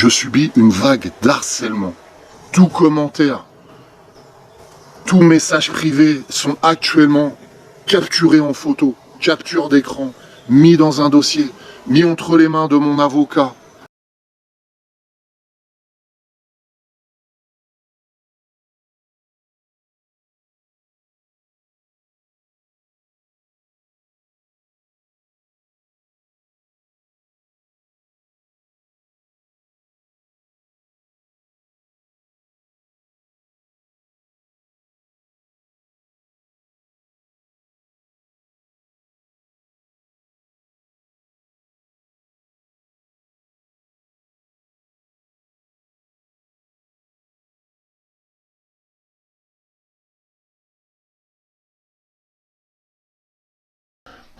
Je subis une vague d'harcèlement. Tout commentaire, tout message privé sont actuellement capturés en photo, capture d'écran, mis dans un dossier, mis entre les mains de mon avocat.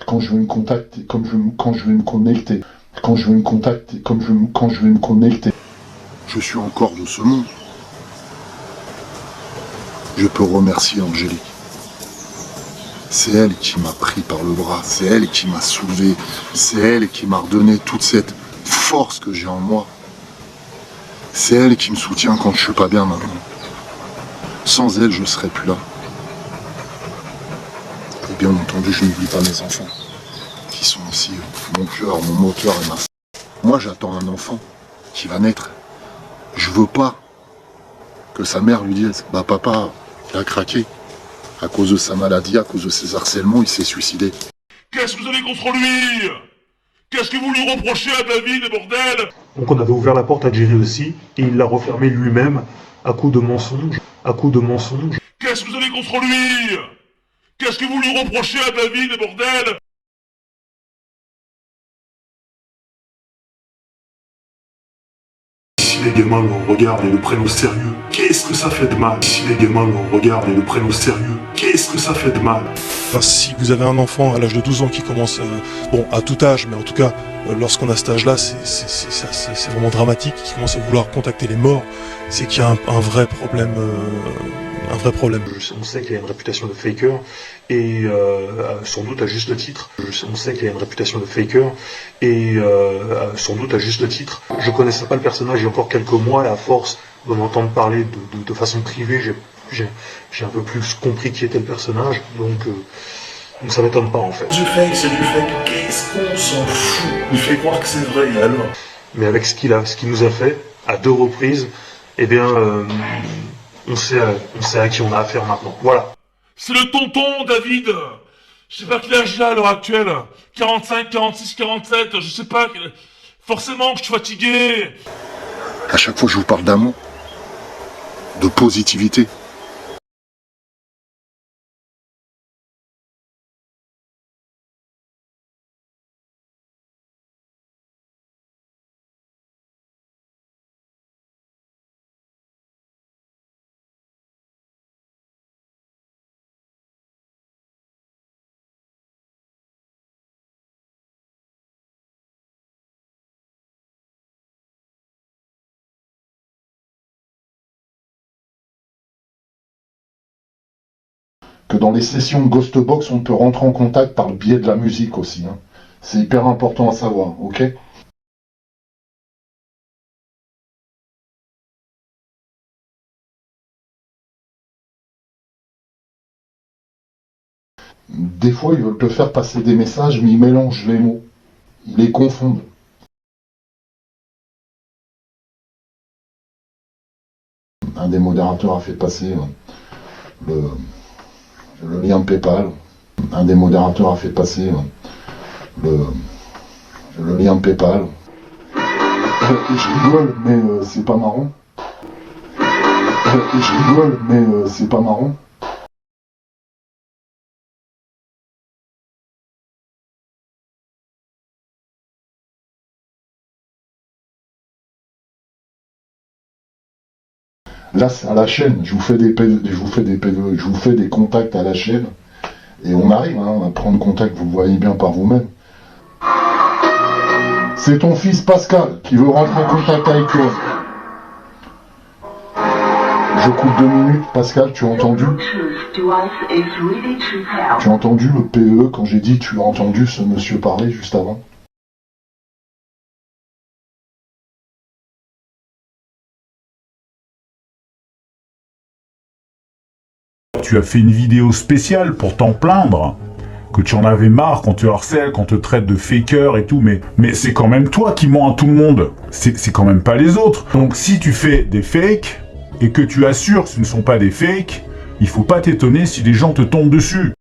Quand je vais me contacter, quand je vais me connecter, quand je vais me contacter, quand je vais me connecter. Je suis encore de ce monde. Je peux remercier Angélique. C'est elle qui m'a pris par le bras, c'est elle qui m'a soulevé, c'est elle qui m'a redonné toute cette force que j'ai en moi. C'est elle qui me soutient quand je suis pas bien maintenant. Sans elle, je serais plus là. Et bien entendu, je n'oublie pas mes enfants, qui sont aussi mon cœur, mon moteur et ma force. Moi, j'attends un enfant qui va naître. Je veux pas que sa mère lui dise « Bah papa, il a craqué. À cause de sa maladie, à cause de ses harcèlements, il s'est suicidé. » Qu'est-ce que vous avez contre lui? Qu'est-ce que vous lui reprochez à David, bordel? Donc on avait ouvert la porte à Jerry aussi, et il l'a refermée lui-même, à coups de mensonges, à coups de mensonges. Qu'est-ce que vous avez contre lui? Qu'est-ce que vous lui reprochez à David, bordel? Si les gamins le regardent et le prennent au sérieux, qu'est-ce que ça fait de mal? Si les gamins le regardent et le prennent au sérieux, qu'est-ce que ça fait de mal? Enfin, si vous avez un enfant à l'âge de 12 ans qui commence, bon, à tout âge, mais en tout cas, lorsqu'on a cet âge-là, c'est vraiment dramatique, qui commence à vouloir contacter les morts, c'est qu'il y a un vrai problème, un vrai problème. On sait qu'il a une réputation de faker, et sans doute à juste titre. On sait qu'il a une réputation de faker, et sans doute à juste titre. Je connaissais pas le personnage il y a encore quelques mois, et à force de m'entendre parler de façon privée, j'ai un peu plus compris qui était le personnage, donc ça m'étonne pas en fait. Du fake, c'est du fake, qu'est-ce qu'on s'en fout? Il fait croire que c'est vrai, et alors? Mais avec ce qu'il nous a fait, à 2 reprises, eh bien, on sait à qui on a affaire maintenant. Voilà. C'est le tonton, David. Je sais pas quel âge il a à l'heure actuelle. 45, 46, 47, je sais pas. Forcément que je suis fatigué. À chaque fois, je vous parle d'amour, de positivité. Que dans les sessions Ghostbox, on peut rentrer en contact par le biais de la musique aussi. Hein. C'est hyper important à savoir, ok? Des fois, ils veulent te faire passer des messages, mais ils mélangent les mots. Ils les confondent. Un des modérateurs a fait passer le lien PayPal. Un des modérateurs a fait passer le lien PayPal. Je rigole, mais c'est pas marrant. Je rigole, mais c'est pas marrant. Là, c'est à la chaîne. Je vous fais des PV, je vous fais des PV, je vous fais des contacts à la chaîne. Et on arrive à prendre contact, vous le voyez bien par vous-même. C'est ton fils Pascal qui veut rentrer en contact avec toi. Je coupe 2 minutes. Pascal, tu as entendu? Tu as entendu le PE quand j'ai dit tu as entendu ce monsieur parler juste avant? tu as fait une vidéo spéciale pour t'en plaindre, que tu en avais marre qu'on te harcèle, qu'on te traite de faker et tout, mais c'est quand même toi qui mens à tout le monde. C'est quand même pas les autres. Donc si tu fais des fakes, et que tu assures que ce ne sont pas des fakes, il faut pas t'étonner si les gens te tombent dessus.